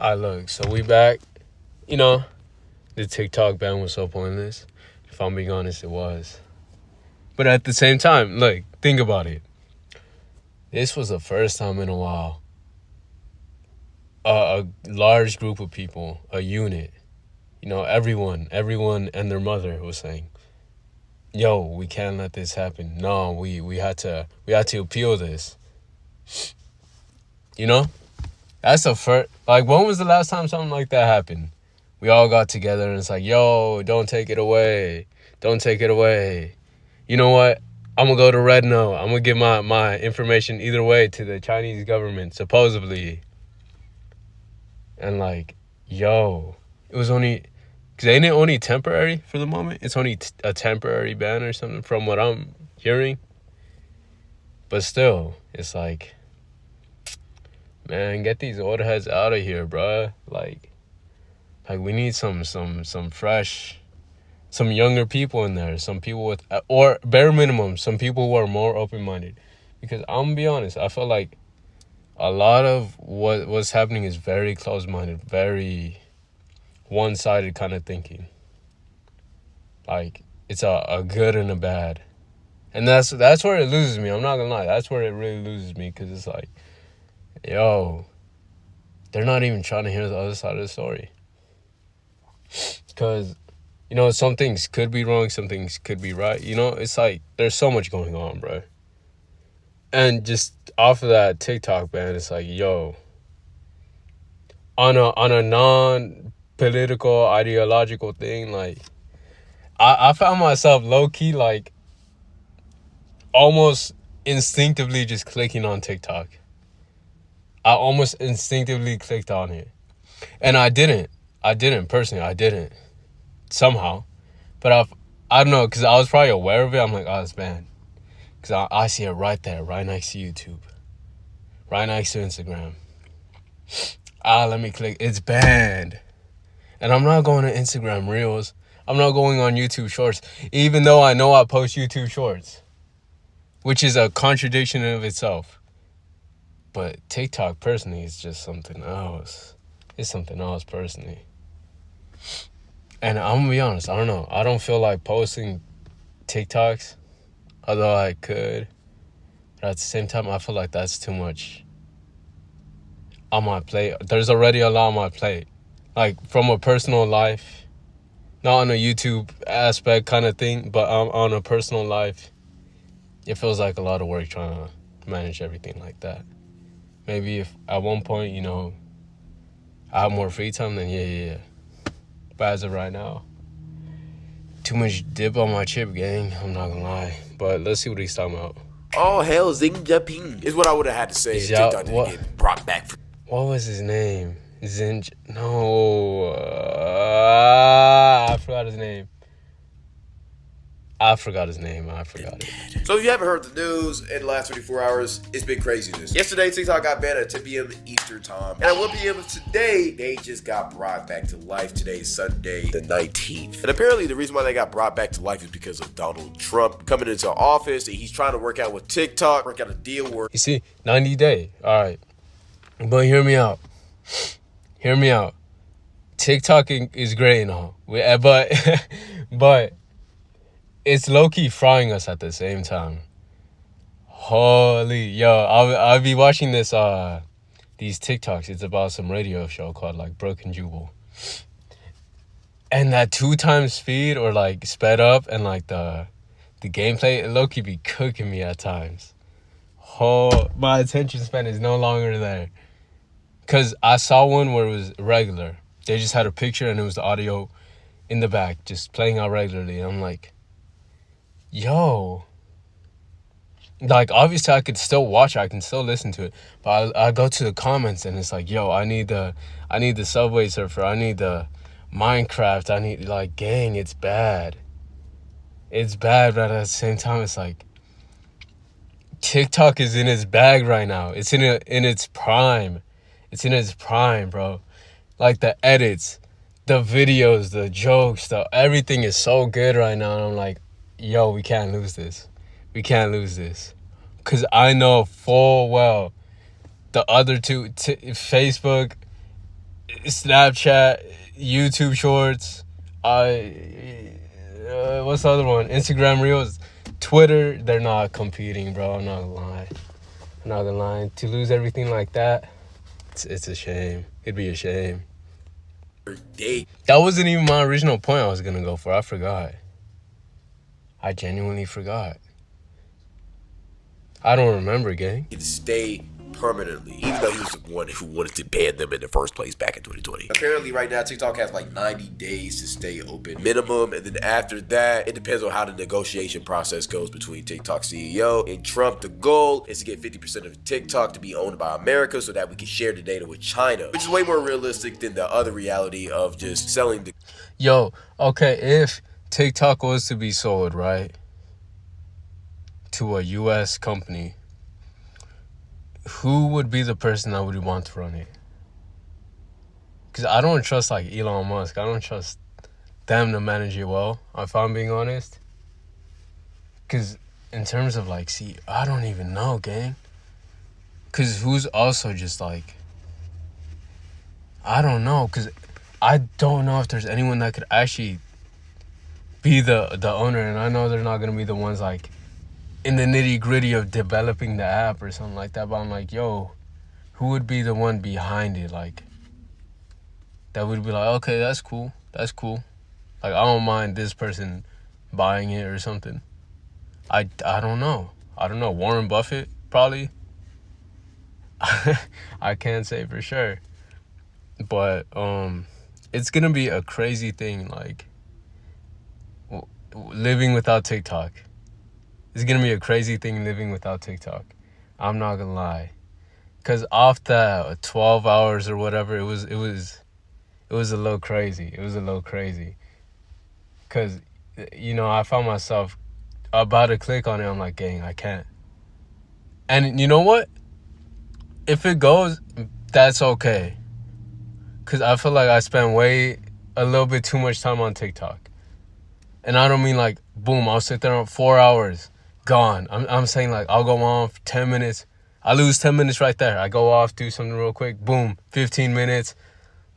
Look, so we back. You know, the TikTok ban was so pointless. If I'm being honest, it was. But at the same time, look, think about it. This was the first time in a while a large group of people, a unit, everyone and their mother was saying, yo, we can't let this happen. No, we had to appeal this. That's the first. Like, when was the last time something like that happened? We all got together and it's like, yo, don't take it away. Don't take it away. You know what? I'm going to go to Red Note. I'm going to give my information either way to the Chinese government, supposedly. And like, yo, it was only, because ain't it only temporary for the moment? It's only a temporary ban or something from what I'm hearing. But still, it's like, man, get these old heads out of here, bruh. Like we need some fresh, some younger people in there. Some people with, or bare minimum, some people who are more open-minded. Because I'm gonna be honest, I feel like a lot of what's happening is very close-minded, very one-sided kind of thinking. Like, it's a good and a bad. And that's where it loses me. I'm not gonna lie. That's where it really loses me, because it's like, yo, they're not even trying to hear the other side of the story. Because, some things could be wrong, some things could be right. It's like, there's so much going on, bro. And just off of that TikTok ban, it's like, yo, on a non-political, ideological thing, like, I found myself low-key, like, almost instinctively just clicking on TikTok. I almost instinctively clicked on it. And I didn't. Personally, I didn't. Somehow. But I don't know, because I was probably aware of it. I'm like, oh, it's banned. Because I see it right there, right next to YouTube. Right next to Instagram. Let me click. It's banned. And I'm not going to Instagram Reels. I'm not going on YouTube Shorts. Even though I know I post YouTube Shorts. Which is a contradiction of itself. But TikTok, personally, is just something else. It's something else, personally. And I'm going to be honest, I don't know. I don't feel like posting TikToks, although I could. But at the same time, I feel like that's too much on my plate. There's already a lot on my plate. Like, from a personal life, not on a YouTube aspect kind of thing, but on a personal life, it feels like a lot of work trying to manage everything like that. Maybe if at one point, I have more free time, then yeah. But as of right now, too much dip on my chip, gang. I'm not gonna lie. But let's see what he's talking about. Oh, hell, Xi Jinping is what I would have had to say if TikTok didn't get brought back. What was his name? No. I forgot his name. I forgot it. So if you haven't heard the news in the last 24 hours, it's been craziness. Yesterday, TikTok got banned at 10 p.m. Eastern time. And at 1 p.m. of today, they just got brought back to life. Today is Sunday, the 19th. And apparently the reason why they got brought back to life is because of Donald Trump coming into office. And he's trying to work out with TikTok, work out a deal where... You see, 90 day. All right. But hear me out. TikTok is great and all. But it's low-key frying us at the same time. Holy, yo, I'll be watching these TikToks. It's about some radio show called like Broken Jewel. And that 2x speed or like sped up and like the gameplay, it low-key be cooking me at times. My attention span is no longer there. Because I saw one where it was regular. They just had a picture and it was the audio in the back just playing out regularly. And I'm like, yo, like, obviously I could still watch it, I can still listen to it, but I go to the comments and it's like, yo, I need the Subway Surfer, I need the Minecraft, I need, like, gang, it's bad, but at the same time, it's like, TikTok is in its bag right now. It's in its prime. Bro. Like, the edits, the videos, the jokes, everything is so good right now, and I'm like, yo, we can't lose this. Because I know full well the other two, Facebook Snapchat, YouTube Shorts, what's the other one? Instagram Reels, Twitter. They're not competing, bro. I'm not gonna lie. To lose everything like that, it's a shame. It'd be a shame. That wasn't even my original point I was gonna go for. I forgot. I genuinely forgot. I don't remember, gang. To stay permanently, even though he was the one who wanted to ban them in the first place back in 2020. Apparently right now TikTok has like 90 days to stay open minimum, and then after that it depends on how the negotiation process goes between TikTok CEO and Trump. The goal is to get 50% of TikTok to be owned by America so that we can share the data with China, which is way more realistic than the other reality of just selling the... Yo, okay, if TikTok was to be sold, right, to a US company, who would be the person that would want to run it? Because I don't trust like Elon Musk. I don't trust them to manage it well, if I'm being honest. Because in terms of like, I don't even know, gang. Because who's also just like, I don't know. Because I don't know if there's anyone that could actually be the owner. And I know they're not going to be the ones like in the nitty gritty of developing the app or something like that. But I'm like, yo, who would be the one behind it? Like, that would be like, okay, that's cool. That's cool. Like, I don't mind this person buying it or something. I don't know. I don't know. Warren Buffett, probably. I can't say for sure. But it's going to be a crazy thing, like, living without TikTok. It's going to be a crazy thing living without TikTok. I'm not going to lie. Because off that 12 hours or whatever, it was a little crazy. It was a little crazy. Because, you know, I found myself about to click on it. I'm like, dang, I can't. And you know what? If it goes, that's okay. Because I feel like I spend a little bit too much time on TikTok. And I don't mean like, boom, I'll sit there on 4 hours, gone. I'm saying like, I'll go on for 10 minutes. I lose 10 minutes right there. I go off, do something real quick, boom, 15 minutes.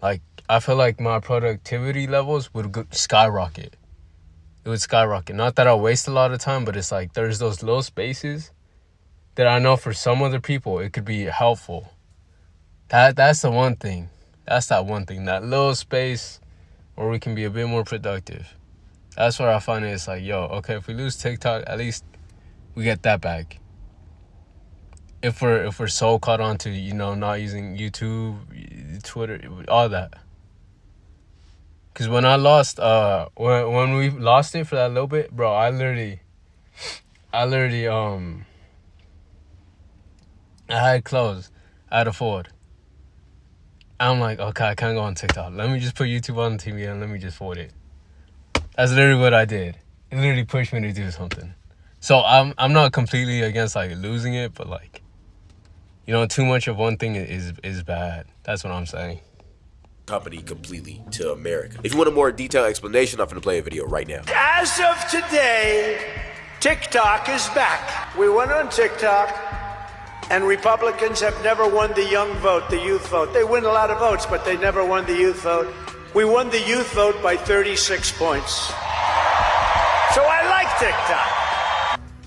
Like, I feel like my productivity levels would skyrocket. It would skyrocket. Not that I waste a lot of time, but it's like there's those little spaces that I know for some other people it could be helpful. That's the one thing. That's that one thing. That little space where we can be a bit more productive. That's where I find it's like, yo, okay, if we lose TikTok, at least we get that back. If we're so caught on to, you know, not using YouTube, Twitter, all that. Because when I lost, when we lost it for that little bit, bro, I literally, I had clothes. I had a Ford. I'm like, okay, I can't go on TikTok. Let me just put YouTube on the TV and let me just forward it. That's literally what I did. It literally pushed me to do something. So I'm not completely against like losing it, but like, you know, too much of one thing is bad. That's what I'm saying. Company completely to America. If you want a more detailed explanation, I'm going to play a video right now. As of today, TikTok is back. We went on TikTok, and Republicans have never won the young vote, the youth vote. They win a lot of votes, but they never won the youth vote. We won the youth vote by 36 points. So I like TikTok.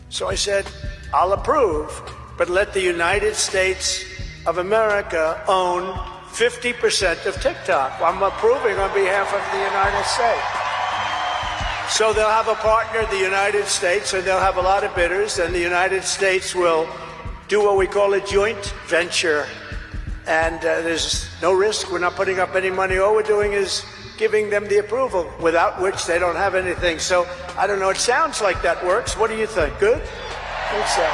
So I said, I'll approve, but let the United States of America own 50% of TikTok. I'm approving on behalf of the United States. So they'll have a partner, the United States, and they'll have a lot of bidders, and the United States will do what we call a joint venture. And there's no risk. We're not putting up any money. All we're doing is giving them the approval, without which they don't have anything. So I don't know. It sounds like that works. What do you think? Good? Think so.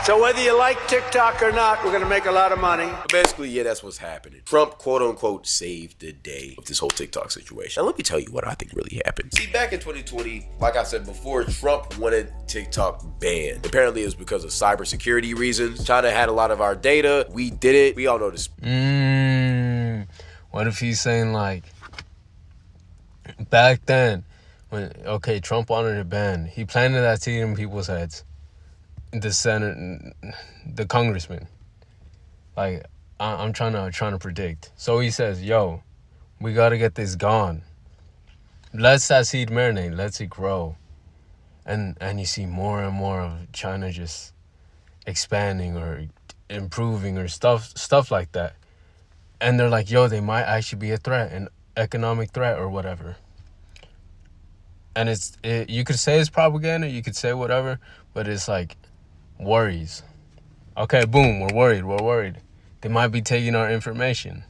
So whether you like TikTok or not, we're going to make a lot of money. But basically, yeah, that's what's happening. Trump, quote unquote, saved the day of this whole TikTok situation. Now, let me tell you what I think really happened. See, back in 2020, like I said before, Trump wanted TikTok banned. Apparently, it was because of cybersecurity reasons. China had a lot of our data. We did it. We all know this. What if he's saying like, back then, when, okay, Trump wanted it banned, he planted that seed in people's heads. The Senate, the congressman. Like, I'm trying to predict. So he says, yo, we got to get this gone. Let's that seed marinate. Let's it grow. And you see more and more of China just expanding or improving or stuff like that. And they're like, yo, they might actually be a threat, an economic threat or whatever. And you could say it's propaganda, you could say whatever, but it's like worries. Okay, boom, we're worried. They might be taking our information.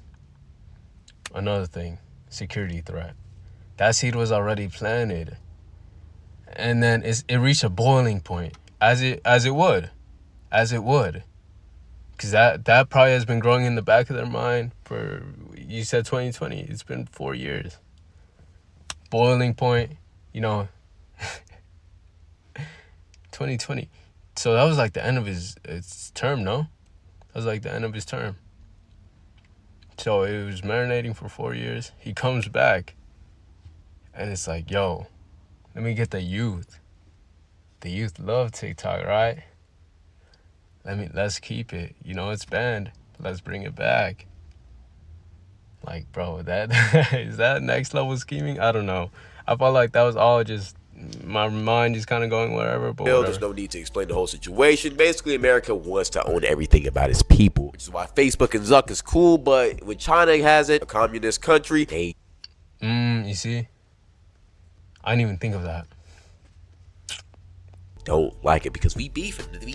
Another thing, security threat. That seed was already planted. And then it reached a boiling point, as it would. Because that probably has been growing in the back of their mind for, you said 2020, it's been 4 years. Boiling point, 2020. So that was like the end of his term, no? That was like the end of his term. So it was marinating for 4 years. He comes back, and it's like, yo, let me get the youth. The youth love TikTok, right? Let's keep it. It's banned. Let's bring it back. Like, bro, that is that next level scheming? I don't know. I felt like that was all just my mind just kind of going wherever. But there's no need to explain the whole situation. Basically, America wants to own everything about its people, which is why Facebook and Zuck is cool. But when China has it, a communist country, they you see, I didn't even think of that. Don't like it because we beefing. We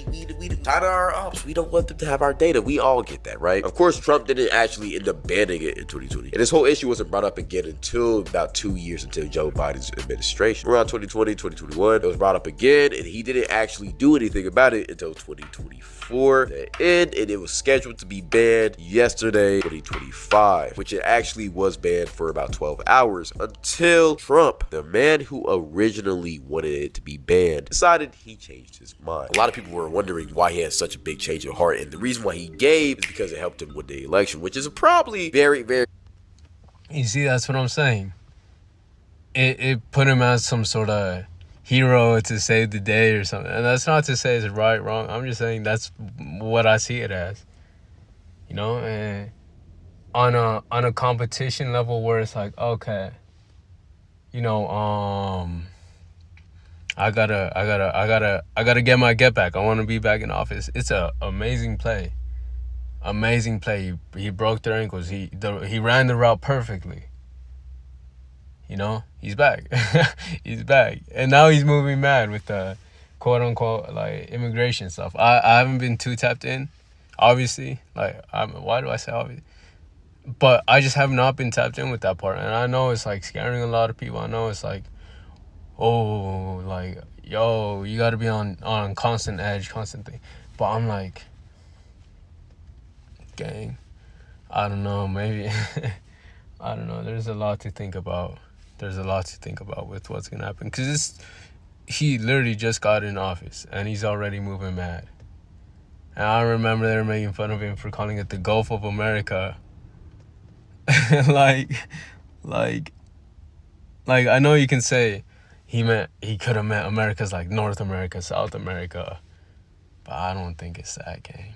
China our ops. We don't want them to have our data. We all get that, right? Of course, Trump didn't actually end up banning it in 2020. And this whole issue wasn't brought up again until about 2 years into Joe Biden's administration. Around 2020, 2021, it was brought up again, and he didn't actually do anything about it until 2024. The end, and it was scheduled to be banned yesterday, 2025, which it actually was banned for about 12 hours until Trump, the man who originally wanted it to be banned, decided he changed his mind. A lot of people were wondering why he had such a big change of heart, and the reason why he gave is because it helped him win the election, which is probably very, very... You see, that's what I'm saying. It put him as some sort of hero to save the day or something. And that's not to say it's right, wrong. I'm just saying that's what I see it as. And on a competition level where it's like, okay, I gotta get my get back. I want to be back in office. It's a amazing play. He broke their ankles. He ran the route perfectly. He's back. He's back, and now he's moving mad with the quote unquote like immigration stuff. I haven't been too tapped in, obviously. Why do I say obvious? But I just have not been tapped in with that part, and I know it's like scaring a lot of people. I know it's like, oh, like, yo, you gotta be on constant edge, constant thing. But I'm like, gang, I don't know, maybe, I don't know. There's a lot to think about. With what's gonna happen. Because he literally just got in office, and he's already moving mad. And I remember they were making fun of him for calling it the Gulf of America. like, I know you can say, he could have meant America's like North America, South America. But I don't think it's that, gang.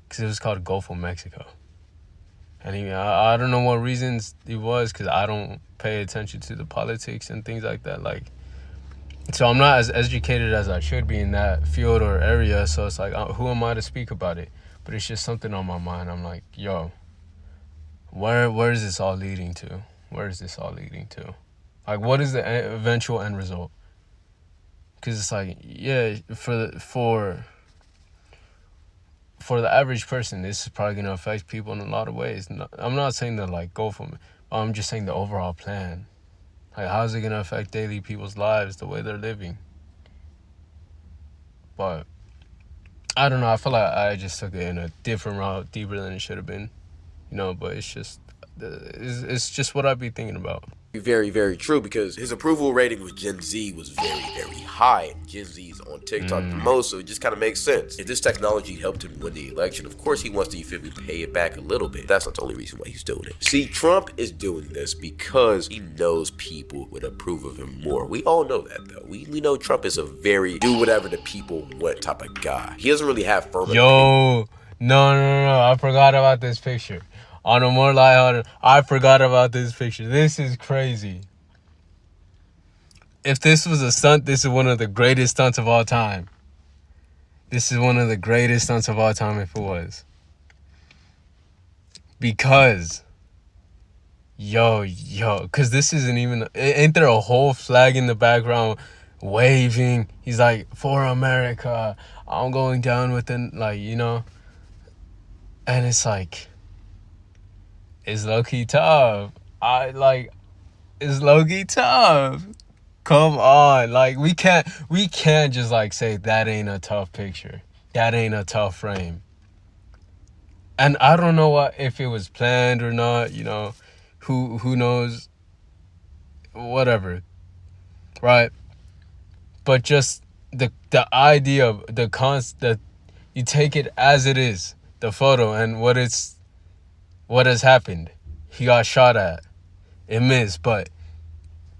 Because it was called Gulf of Mexico. And I don't know what reasons it was, because I don't pay attention to the politics and things like that. So I'm not as educated as I should be in that field or area. So it's like, who am I to speak about it? But it's just something on my mind. I'm like, yo, where is this all leading to? Like, what is the eventual end result? Because it's like, yeah, for the average person, this is probably going to affect people in a lot of ways. I'm not saying to, like, go for it. I'm just saying the overall plan. Like, how is it going to affect daily people's lives, the way they're living? But I don't know. I feel like I just took it in a different route, deeper than it should have been. But it's just what I'd be thinking about. Very, very true, because his approval rating with Gen Z was very, very high. Gen Z's on TikTok the most, so it just kind of makes sense. If this technology helped him win the election, of course he wants to, pay it back a little bit. That's not the only reason why he's doing it. See, Trump is doing this because he knows people would approve of him more. We all know that, though. We know Trump is a very do whatever the people want type of guy. He doesn't really have firm opinion. No. I forgot about this picture. On a more lighthearted, I forgot about this picture. This is crazy. If this was a stunt, this is one of the greatest stunts of all time. This is one of the greatest stunts of all time if it was. Because, because this isn't even, ain't there a whole flag in the background waving? He's like, for America, I'm going down with it, like, you know? And it's like, it's low-key tough. It's low-key tough. Come on. Like, we can't just, like, say that ain't a tough picture. That ain't a tough frame. And I don't know if it was planned or not, you know. Who knows? Whatever. Right? But just the idea of that you take it as it is, the photo, and what has happened. He got shot at. It missed, but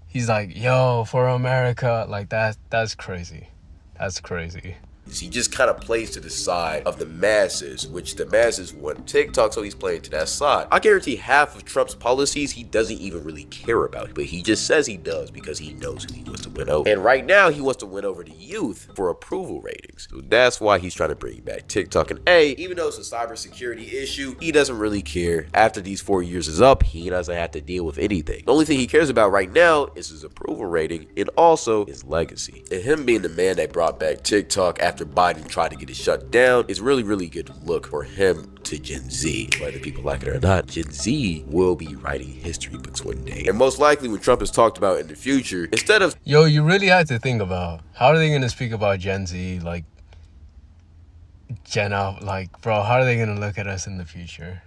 he's like, yo, for America. Like, that's crazy. That's crazy. He just kind of plays to the side of the masses, which the masses want TikTok, so he's playing to that side. I guarantee half of Trump's policies he doesn't even really care about, but he just says he does because he knows who he wants to win over. And right now, he wants to win over the youth for approval ratings. So that's why he's trying to bring back TikTok. And even though it's a cybersecurity issue, he doesn't really care. After these 4 years is up, he doesn't have to deal with anything. The only thing he cares about right now is his approval rating and also his legacy. And him being the man that brought back TikTok after Biden tried to get it shut down is really, really good look for him to Gen Z. Whether people like it or not, Gen Z will be writing history books one day. And most likely when Trump is talked about in the future, instead of... Yo, you really have to think about, how are they going to speak about Gen Z, like, Gen Alpha, like, bro, how are they going to look at us in the future?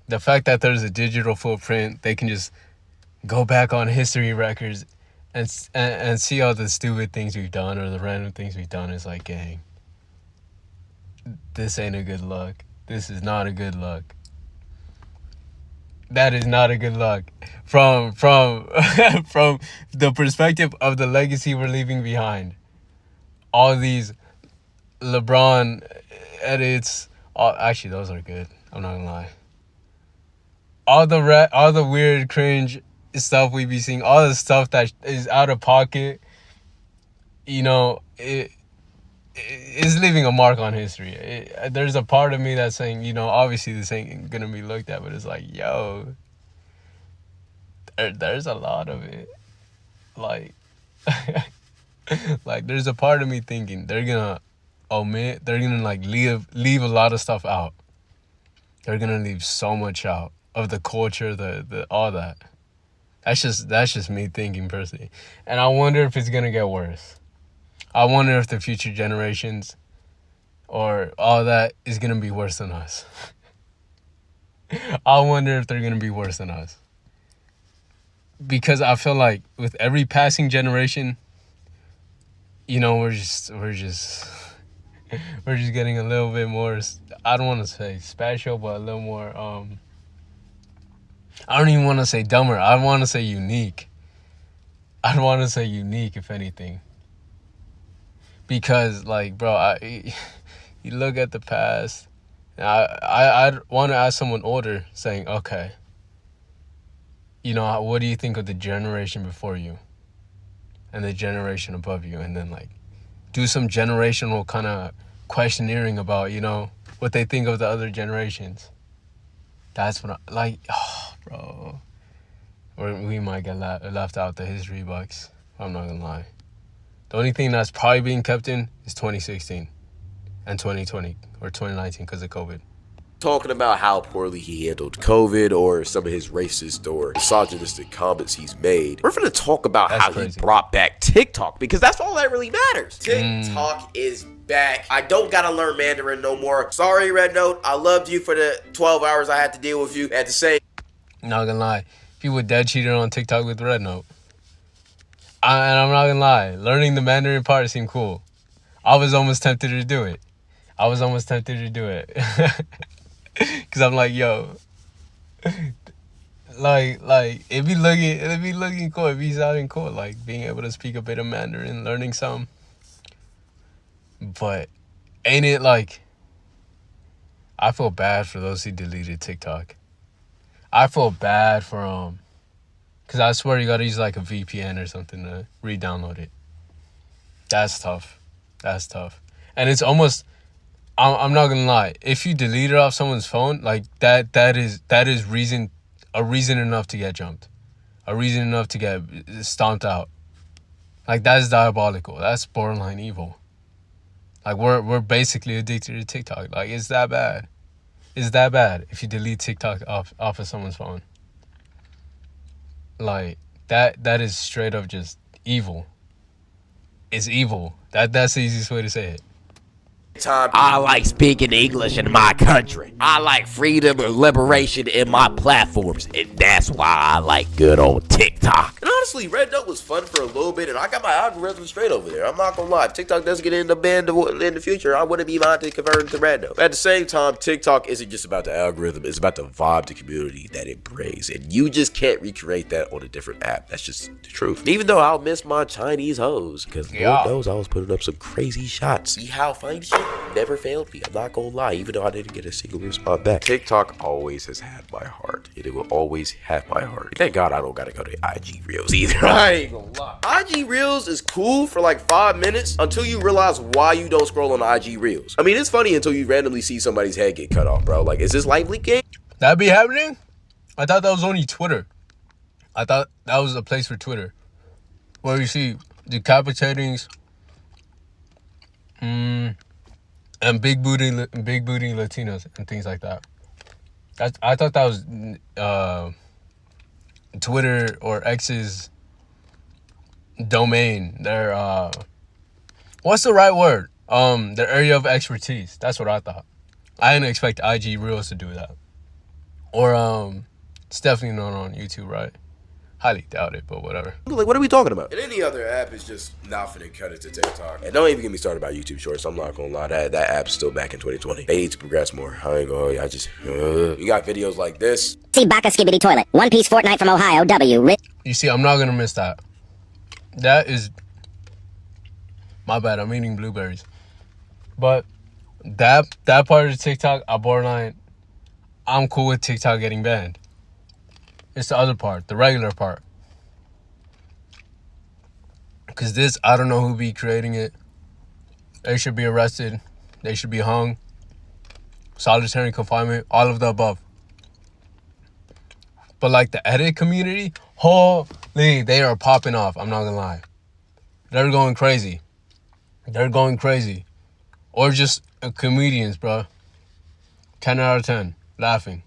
The fact that there's a digital footprint, they can just go back on history records and see all the stupid things we've done or the random things we've done is like, gang, this ain't a good look. This is not a good look. That is not a good look. From from the perspective of the legacy we're leaving behind. All these LeBron edits, actually those are good. I'm not gonna lie. All the weird cringe stuff we be seeing, all the stuff that is out of pocket, you know, it is leaving a mark on history. There's a part of me that's saying, you know, obviously this ain't gonna be looked at, but it's like, yo, there's a lot of it. Like, like there's a part of me thinking they're gonna like leave a lot of stuff out. They're gonna leave so much out of the culture, the all that. That's just me thinking personally. And I wonder if it's gonna get worse. I wonder if the future generations or all that is gonna be worse than us. I wonder if they're gonna be worse than us. Because I feel like with every passing generation, you know, we're just getting a little bit more, I don't want to say special, but a little more I don't even want to say dumber. I want to say unique. I'd want to say unique, if anything. Because, like, bro, you look at the past. I'd want to ask someone older, saying, okay, you know, what do you think of the generation before you? And the generation above you? And then, like, do some generational kind of questioning about, you know, what they think of the other generations. That's what oh, bro. Or we might get left out the history books. I'm not gonna lie. The only thing that's probably being kept in is 2016 and 2020 or 2019 because of COVID. Talking about how poorly he handled COVID or some of his racist or misogynistic comments he's made. We're going to talk about how he brought back TikTok because that's all that really matters. TikTok is back. I don't got to learn Mandarin no more. Sorry, Red Note. I loved you for the 12 hours I had to deal with you at the same. Not gonna lie. People dead cheated on TikTok with Red Note. And I'm not gonna lie. Learning the Mandarin part seemed cool. I was almost tempted to do it. Cause I'm like, yo, like it'd be looking cool, it'd be sounding cool, like being able to speak a bit of Mandarin, learning some. But ain't it like I feel bad for those who deleted TikTok. I feel bad for because I swear you gotta use like a VPN or something to re-download it. That's tough. That's tough. And it's almost, I'm not gonna lie, if you delete it off someone's phone, like that is a reason enough to get jumped. A reason enough to get stomped out. Like, that's diabolical. That's borderline evil. Like, we're basically addicted to TikTok. Like, it's that bad. It's that bad if you delete TikTok off of someone's phone. Like, that is straight up just evil. It's evil. That's the easiest way to say it. I like speaking English in my country. I like freedom and liberation in my platforms. And that's why I like good old TikTok. And honestly, Red Note was fun for a little bit, and I got my algorithm straight over there. I'm not gonna lie. If TikTok doesn't get into banned in the future, I wouldn't be mind to convert to Red Note. But at the same time, TikTok isn't just about the algorithm. It's about the vibe, the community that it brings. And you just can't recreate that on a different app. That's just the truth. And even though I'll miss my Chinese hoes, because Lord knows I was putting up some crazy shots. See how funny shit never failed me. I'm not gonna lie, even though I didn't get a single response back. TikTok always has had my heart, and it will always have my heart. Thank God I don't gotta go to IG Reels either. I ain't gonna lie. IG Reels is cool for like 5 minutes until you realize why you don't scroll on IG Reels. I mean, it's funny until you randomly see somebody's head get cut off, bro. Like, is this live leak game? That be happening? I thought that was only Twitter. I thought that was a place for Twitter, where you see decapitings, and big booty Latinos and things like that. I thought that was Twitter or X's domain. Their what's the right word? Their area of expertise. That's what I thought. I didn't expect IG Reels to do that. Or it's definitely not on YouTube, right? Highly doubt it, but whatever. Like, what are we talking about? And any other app is just not finna cut it to TikTok. And don't even get me started about YouTube Shorts. I'm not gonna lie, that app's still back in 2020. They need to progress more. I ain't gonna, you got videos like this. See Baka Skibidi Toilet. One Piece Fortnite from Ohio. W. You see, I'm not gonna miss that. That is my bad. I'm eating blueberries. But that part of the TikTok, I'm cool with TikTok getting banned. It's the other part, the regular part. Because this, I don't know who be creating it. They should be arrested. They should be hung. Solitary confinement, all of the above. But like the edit community, holy, they are popping off. I'm not gonna lie. They're going crazy. They're going crazy. Or just comedians, bro. 10 out of 10. Laughing.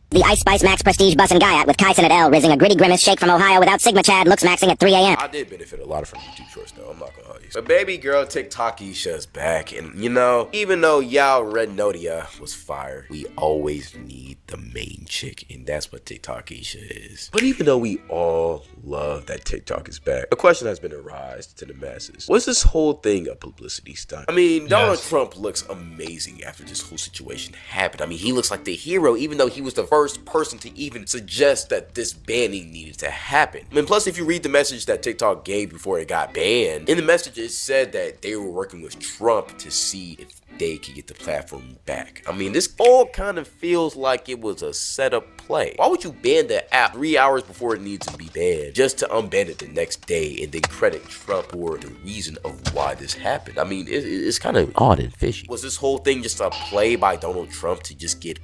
The Ice Spice Max Prestige Bus and Guyat with Kyson at L, rizzing a gritty grimace shake from Ohio without Sigma Chad, looks maxing at 3 a.m. I did benefit a lot from YouTube Shorts, though. I'm not gonna lie. But baby girl TikTok Isha's back. And, you know, even though Yao Red Notia was fired, we always need the main chick. And that's what TikTok Isha is. But even though we all love that TikTok is back, a question has been arised to the masses. Was this whole thing a publicity stunt? I mean, Donald Trump looks amazing after this whole situation happened. I mean, he looks like the hero, even though he was the first person to even suggest that this banning needed to happen. I mean, plus, if you read the message that TikTok gave before it got banned, in the message it said that they were working with Trump to see if they could get the platform back. I mean, this all kind of feels like it was a setup play. Why would you ban the app 3 hours before it needs to be banned just to unban it the next day and then credit Trump for the reason of why this happened? I mean, it's kind of odd and fishy. Was this whole thing just a play by Donald Trump to just get...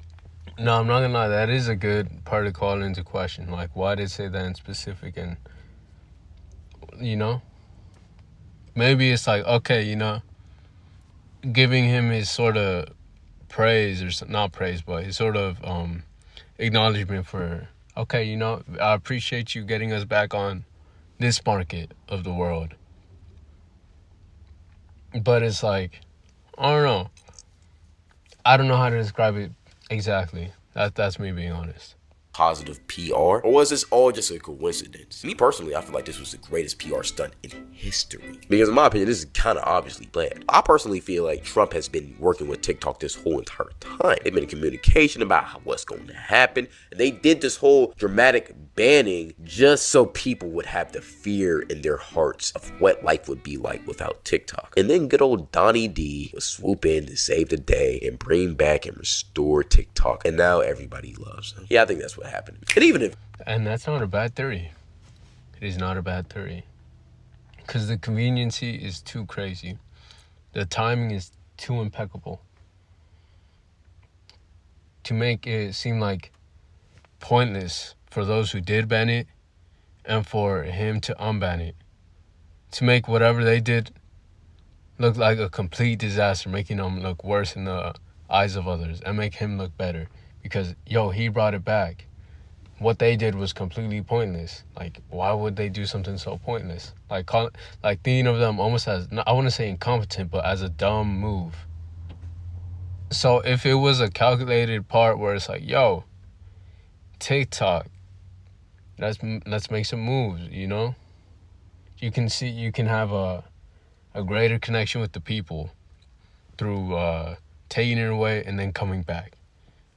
No, I'm not gonna lie. That is a good part to call into question. Like, why did it say that in specific? And, you know, maybe it's like, okay, you know, giving him his sort of praise, or not praise, but his sort of acknowledgement for, okay, you know, I appreciate you getting us back on this market of the world. But it's like, I don't know. I don't know how to describe it exactly. That's me being honest. Positive PR? Or was this all just a coincidence? Me personally, I feel like this was the greatest PR stunt in history. Because in my opinion, this is kind of obviously planned. I personally feel like Trump has been working with TikTok this whole entire time. They've been in communication about what's going to happen. And they did this whole dramatic banning just so people would have the fear in their hearts of what life would be like without TikTok. And then good old Donnie D would swoop in to save the day and bring back and restore TikTok. And now everybody loves him. Yeah, I think that's what happened. And that's not a bad theory. It is not a bad theory. Because the conveniency is too crazy. The timing is too impeccable. To make it seem like pointless for those who did ban it and for him to unban it. To make whatever they did look like a complete disaster, making them look worse in the eyes of others and make him look better. Because, he brought it back. What they did was completely pointless. Like, why would they do something so pointless? Like thinking of them almost as, I want to say incompetent, but as a dumb move. So if it was a calculated part where it's like, TikTok, let's make some moves, You can have a greater connection with the people through taking it away and then coming back.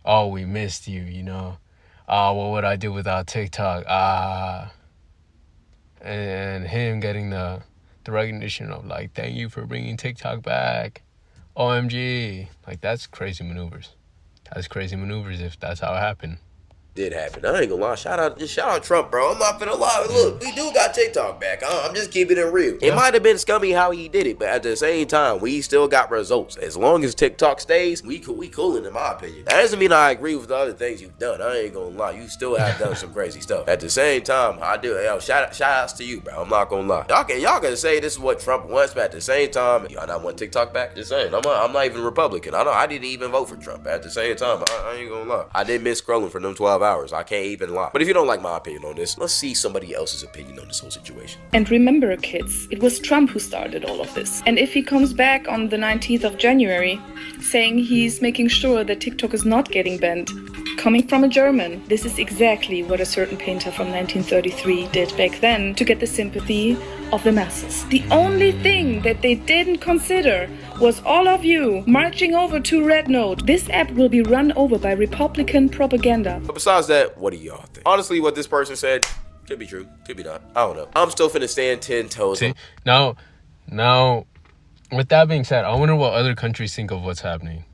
Oh, we missed you, what would I do without TikTok? And him getting the recognition of like, thank you for bringing TikTok back. OMG. Like, that's crazy maneuvers. That's crazy maneuvers if that's how it happened. Did happen. I ain't gonna lie. Shout out Trump, bro. I'm not finna lie. Look, we do got TikTok back. I'm just keeping it real. It might have been scummy how he did it, but at the same time, we still got results. As long as TikTok stays, we coolin' in my opinion. That doesn't mean I agree with the other things you've done. I ain't gonna lie. You still have done some crazy stuff. At the same time, I do. Shout outs to you, bro. I'm not gonna lie. Y'all can say this is what Trump wants, but at the same time, y'all not want TikTok back. Just saying. I'm not even Republican. I didn't even vote for Trump. At the same time, I ain't gonna lie. I did miss scrolling for them 12 hours. I can't even lie. But if you don't like my opinion on this, let's see somebody else's opinion on this whole situation. And remember, kids, it was Trump who started all of this. And if he comes back on the 19th of January saying he's making sure that TikTok is not getting banned, coming from a German, this is exactly what a certain painter from 1933 did back then to get the sympathy of the masses. The only thing that they didn't consider was all of you marching over to Red Note. This app will be run over by Republican propaganda. But besides that, what do y'all think? Honestly, what this person said could be true, could be not. I don't know. I'm still finna stand 10 toes. See, now, with that being said, I wonder what other countries think of what's happening.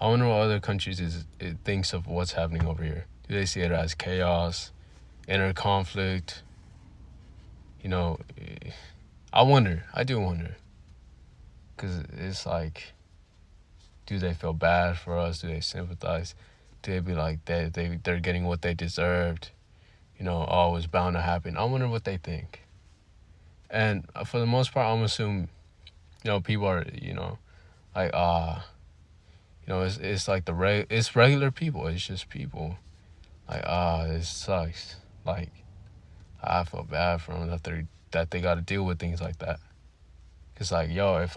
I wonder what other countries it thinks of what's happening over here. Do they see it as chaos, inner conflict? I wonder. I do wonder. Because it's like, do they feel bad for us? Do they sympathize? Do they be like, they're getting what they deserved? It was bound to happen. I wonder what they think. And for the most part, I'm assuming, people are, like, it's like it's regular people. It's just people. Like, this sucks. Like, I feel bad for them that they got to deal with things like that. Cause like, if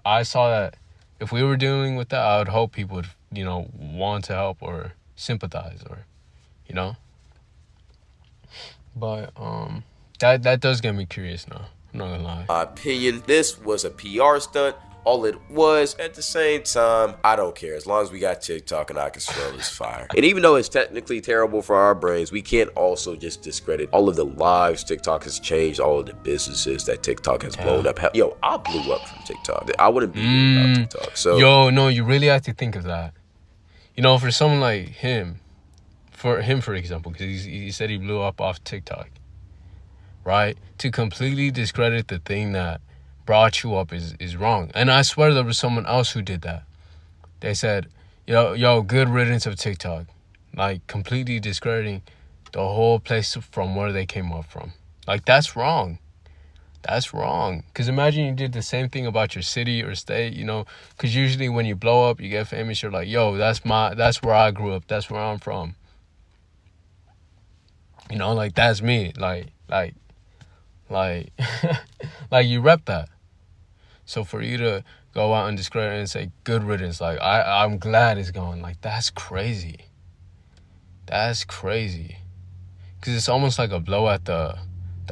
I saw that, if we were dealing with that, I would hope people would, want to help or sympathize or, But that does get me curious now. I'm not gonna lie. My opinion, this was a PR stunt. All it was, at the same time, I don't care. As long as we got TikTok and I can smell this fire. And even though it's technically terrible for our brains, we can't also just discredit all of the lives TikTok has changed, all of the businesses that TikTok has blown up. Yo, I blew up from TikTok. I wouldn't be here without TikTok. So, no, you really have to think of that. For someone like him, for example, because he said he blew up off TikTok, right? To completely discredit the thing that brought you up is wrong. And I swear there was someone else who did that. They said, yo, good riddance of TikTok. Like, completely discrediting the whole place from where they came up from. Like, that's wrong. That's wrong. Because imagine you did the same thing about your city or state, Because usually when you blow up, you get famous, you're like, yo, that's where I grew up. That's where I'm from. Like, that's me. Like, you rep that. So for you to go out and discredit and say good riddance, like, I'm glad it's gone. Like, that's crazy. That's crazy. Because it's almost like a blow at the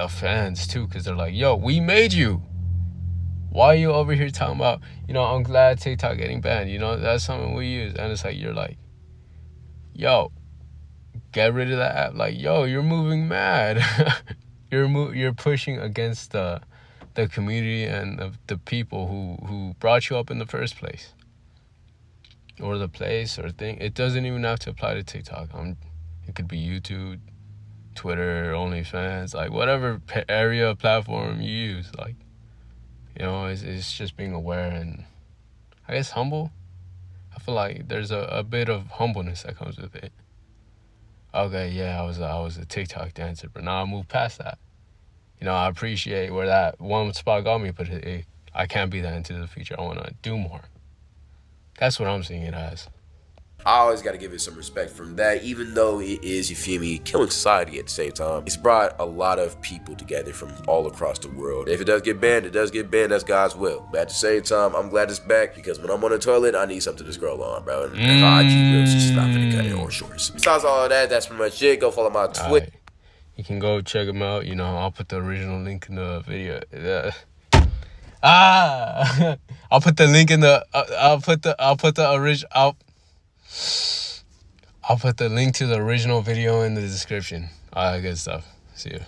fans, too. Because they're like, yo, we made you. Why are you over here talking about, I'm glad TikTok getting banned. That's something we use. And it's like, you're like, yo, get rid of that app. Like, yo, you're moving mad. You're pushing against the community and the people who brought you up in the first place, or the place or thing. It doesn't even have to apply to TikTok. It could be YouTube, Twitter, OnlyFans, like whatever area platform you use. Like, you know, it's just being aware and I guess humble. I feel like there's a bit of humbleness that comes with it. Okay, yeah, I was a TikTok dancer, but now I moved past that. You know, I appreciate where that one spot got me, but I can't be that into the future. I want to do more. That's what I'm seeing it as. I always got to give it some respect from that, even though it is, you feel me, killing society at the same time. It's brought a lot of people together from all across the world. If it does get banned, it does get banned. That's God's will. But at the same time, I'm glad it's back because when I'm on the toilet, I need something to scroll on, bro. And IG Reels is just not gonna cut it or shorts. Besides all of that, that's pretty much it. Go follow my Twitter. Right. You can go check them out. You know, I'll put the original link in the video. I'll put the link in the. I'll put the link to the original video in the description. All that good stuff. See you.